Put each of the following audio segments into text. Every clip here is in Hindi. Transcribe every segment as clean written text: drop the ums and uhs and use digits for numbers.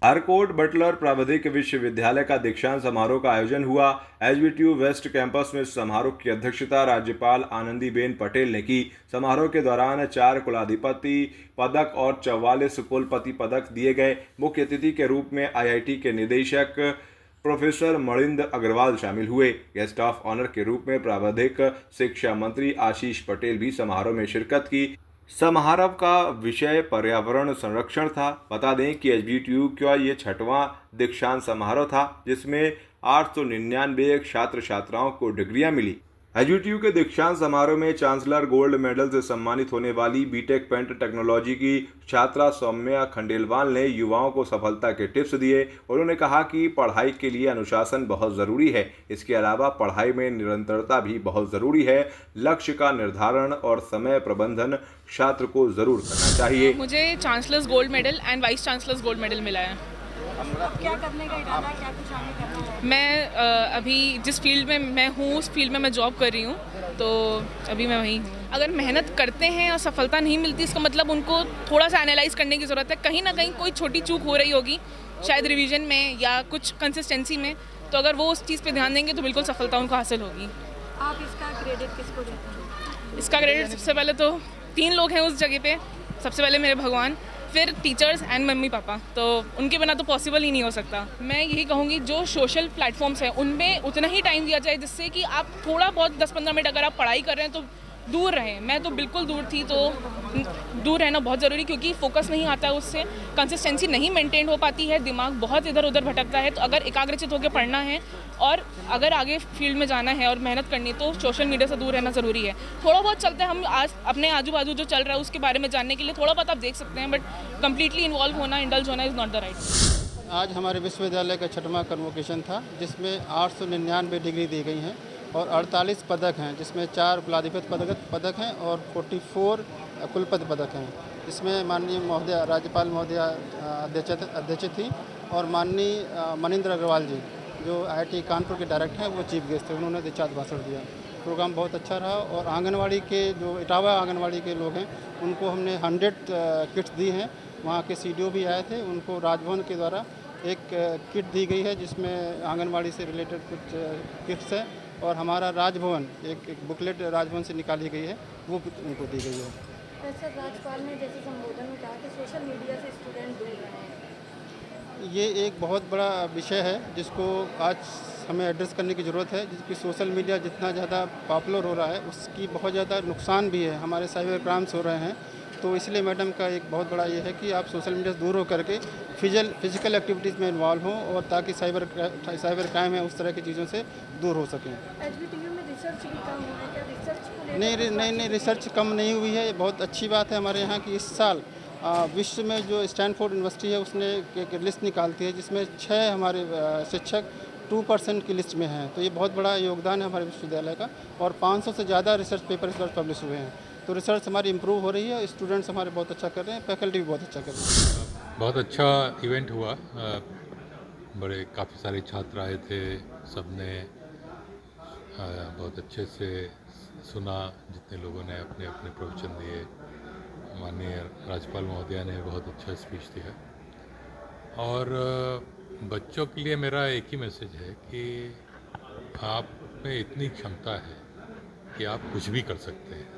हरकोट बटलर प्राविधिक विश्वविद्यालय का दीक्षांत समारोह का आयोजन हुआ। एचबीटीयू वेस्ट कैंपस में समारोह की अध्यक्षता राज्यपाल आनंदीबेन पटेल ने की। समारोह के दौरान 4 कुलाधिपति पदक और 44 कुलपति पदक दिए गए। मुख्य अतिथि के रूप में आईआईटी के निदेशक प्रोफेसर मणिंद्र अग्रवाल शामिल हुए। गेस्ट ऑफ ऑनर के रूप में प्राविधिक शिक्षा मंत्री आशीष पटेल भी समारोह में शिरकत की। समारोह का विषय पर्यावरण संरक्षण था। बता दें कि एचबीटीयू का ये 6वां दीक्षांत समारोह था, जिसमें 899 छात्र छात्राओं को डिग्रियां मिली। एचबीटीयू के दीक्षांत समारोह में चांसलर गोल्ड मेडल से सम्मानित होने वाली बीटेक पेंट टेक्नोलॉजी की छात्रा सौम्या खंडेलवाल ने युवाओं को सफलता के टिप्स दिए। उन्होंने कहा कि पढ़ाई के लिए अनुशासन बहुत ज़रूरी है। इसके अलावा पढ़ाई में निरंतरता भी बहुत ज़रूरी है। लक्ष्य का निर्धारण और समय प्रबंधन छात्र को ज़रूर करना चाहिए। मुझे chancellor's gold medal and vice chancellor's gold medal मिला है। अब क्या करने का इरादा है, क्या कुछ आगे करना है? मैं अभी जिस फील्ड में मैं हूँ उस फील्ड में मैं जॉब कर रही हूँ, तो अभी मैं वहीं हूँ। अगर मेहनत करते हैं और सफलता नहीं मिलती, इसका मतलब उनको थोड़ा सा एनालाइज करने की ज़रूरत है। कहीं ना कहीं कोई छोटी चूक हो रही होगी, शायद रिवीजन में या कुछ कंसिस्टेंसी में। तो अगर वो उस चीज़ पे ध्यान देंगे तो बिल्कुल सफलता उनको हासिल होगी। आप इसका क्रेडिट किसको देते हैं? इसका क्रेडिट सबसे पहले तो 3 लोग हैं उस जगह पे। सबसे पहले मेरे भगवान, फिर टीचर्स एंड मम्मी पापा। तो उनके बिना तो पॉसिबल ही नहीं हो सकता। मैं यही कहूँगी, जो सोशल प्लेटफॉर्म्स हैं उनमें उतना ही टाइम दिया जाए, जिससे कि आप थोड़ा बहुत 10-15 मिनट अगर आप पढ़ाई कर रहे हैं तो दूर रहें। मैं तो बिल्कुल दूर थी, तो दूर रहना बहुत ज़रूरी, क्योंकि फोकस नहीं आता है उससे, कंसिस्टेंसी नहीं मेंटेन हो पाती है, दिमाग बहुत इधर उधर भटकता है। तो अगर एकाग्रचित होकर पढ़ना है और अगर आगे फील्ड में जाना है और मेहनत करनी है, तो सोशल मीडिया से दूर रहना ज़रूरी है। थोड़ा बहुत चलते हैं हम आज अपने आजू बाजू जो चल रहा है उसके बारे में जानने के लिए, थोड़ा बहुत आप देख सकते हैं, बट कंप्लीटली इन्वॉल्व होना, इंडल्ज होना इज़ नॉट द राइट। आज हमारे विश्वविद्यालय का 6वां कन्वोकेशन था, जिसमें 899 डिग्री दी गई हैं और 48 पदक हैं, जिसमें 4 कुलाधिपति पदक हैं और 44 कुलपति पदक हैं। इसमें माननीय महोदय राज्यपाल महोदय अध्यक्ष थी और माननीय मणिंद्र अग्रवाल जी, जो आईआईटी कानपुर के डायरेक्टर हैं, वो चीफ गेस्ट थे। उन्होंने दीक्षांत भाषण दिया। प्रोग्राम बहुत अच्छा रहा और आंगनवाड़ी के जो इटावा आंगनवाड़ी के लोग हैं, उनको हमने 100 किट्स दी हैं। वहाँ के सीडीओ भी आए थे, उनको राजभवन के द्वारा एक किट दी गई है, जिसमें आंगनवाड़ी से रिलेटेड कुछ किट्स है। और हमारा राजभवन एक बुकलेट राजभवन से निकाली गई है, वो उनको दी गई है। वैसे राज्यपाल ने जैसे संबोधन में कहा कि सोशल मीडिया से स्टूडेंट दूर रहे हैं। ये एक बहुत बड़ा विषय है, जिसको आज हमें एड्रेस करने की ज़रूरत है। जिसकी सोशल मीडिया जितना ज़्यादा पॉपुलर हो रहा है, उसकी बहुत ज़्यादा नुकसान भी है। हमारे साइबर क्राइम्स हो रहे हैं, तो इसलिए मैडम का एक बहुत बड़ा ये है कि आप सोशल मीडिया से दूर हो करके फिजिकल एक्टिविटीज़ में इन्वॉल्व हों, और ताकि साइबर क्राइम है उस तरह की चीज़ों से दूर हो सकें। एचबीटीयू में रिसर्च भी कम हो है क्या? रिसर्च को लेकर नहीं, रिसर्च कम नहीं हुई है। ये बहुत अच्छी बात है हमारे यहाँ की इस साल विश्व में जो स्टैनफोर्ड यूनिवर्सिटी है, उसने एक लिस्ट निकालती है, जिसमें 6 हमारे शिक्षक 2% की लिस्ट में हैं। तो ये बहुत बड़ा योगदान है हमारे विश्वविद्यालय का, और 500 से ज़्यादा रिसर्च पेपर इस बार पब्लिश हुए हैं। तो रिसर्च हमारी इम्प्रूव हो रही है, स्टूडेंट्स हमारे बहुत अच्छा कर रहे हैं, फैकल्टी भी बहुत अच्छा कर रहे हैं। बहुत अच्छा इवेंट हुआ। बड़े काफ़ी सारे छात्र आए थे, सबने बहुत अच्छे से सुना। जितने लोगों ने अपने अपने प्रवचन दिए, माननीय राज्यपाल महोदया ने बहुत अच्छा स्पीच दिया। और बच्चों के लिए मेरा एक ही मैसेज है कि आप में इतनी क्षमता है कि आप कुछ भी कर सकते हैं।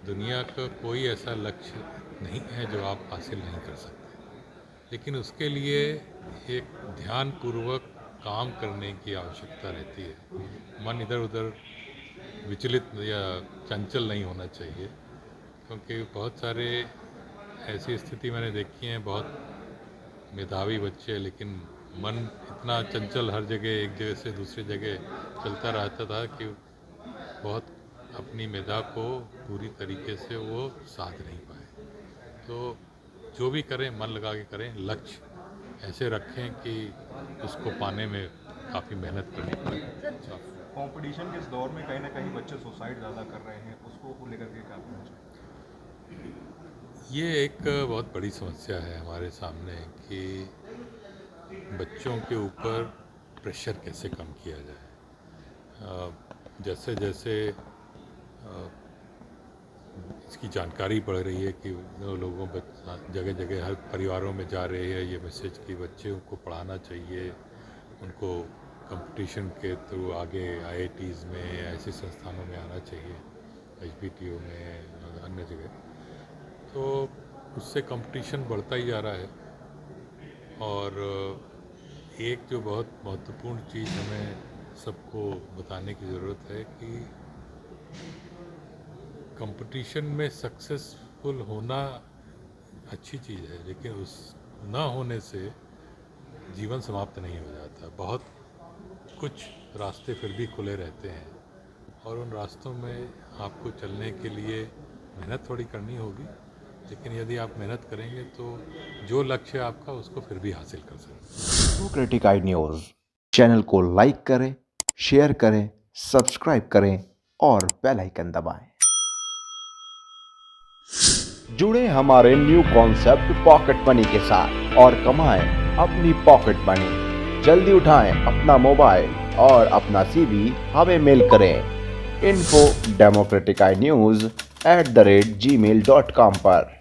दुनिया का कोई ऐसा लक्ष्य नहीं है जो आप हासिल नहीं कर सकते, लेकिन उसके लिए एक ध्यानपूर्वक काम करने की आवश्यकता रहती है। मन इधर उधर विचलित या चंचल नहीं होना चाहिए, क्योंकि बहुत सारे ऐसी स्थिति मैंने देखी है, बहुत मेधावी बच्चे, लेकिन मन इतना चंचल हर जगह एक जगह से दूसरी जगह चलता रहता था कि बहुत अपनी मेधा को पूरी तरीके से वो साध नहीं पाए। तो जो भी करें मन लगा के करें, लक्ष्य ऐसे रखें कि उसको पाने में काफ़ी मेहनत करनी पड़े। कंपटीशन के इस दौर में कहीं ना कहीं बच्चे सुसाइड ज़्यादा कर रहे हैं, उसको लेकर के क्या कहना चाहिए? ये एक बहुत बड़ी समस्या है हमारे सामने कि बच्चों के ऊपर प्रेशर कैसे कम किया जाए। जैसे जैसे इसकी जानकारी बढ़ रही है कि लोगों जगह जगह हर परिवारों में जा रही है ये मैसेज कि बच्चों को पढ़ाना चाहिए, उनको कंपटीशन के थ्रू आगे IITs में ऐसे संस्थानों में आना चाहिए, HBTO में अन्य जगह, तो उससे कंपटीशन बढ़ता ही जा रहा है। और एक जो बहुत महत्वपूर्ण चीज़ हमें सबको बताने की ज़रूरत है कि कंपटीशन में सक्सेसफुल होना अच्छी चीज़ है, लेकिन उस ना होने से जीवन समाप्त नहीं हो जाता। बहुत कुछ रास्ते फिर भी खुले रहते हैं और उन रास्तों में आपको चलने के लिए मेहनत थोड़ी करनी होगी, लेकिन यदि आप मेहनत करेंगे तो जो लक्ष्य है आपका उसको फिर भी हासिल कर सकते हैं। डेमोक्रेटिक आई न्यूज़ चैनल को लाइक करें, शेयर करें, सब्सक्राइब करें और बेल आइकन दबाएं। जुड़े हमारे न्यू कॉन्सेप्ट पॉकेट मनी के साथ और कमाएं अपनी पॉकेट मनी। जल्दी उठाएं अपना मोबाइल और अपना CV हमें मेल करें info@democraticnews@gmail.com पर।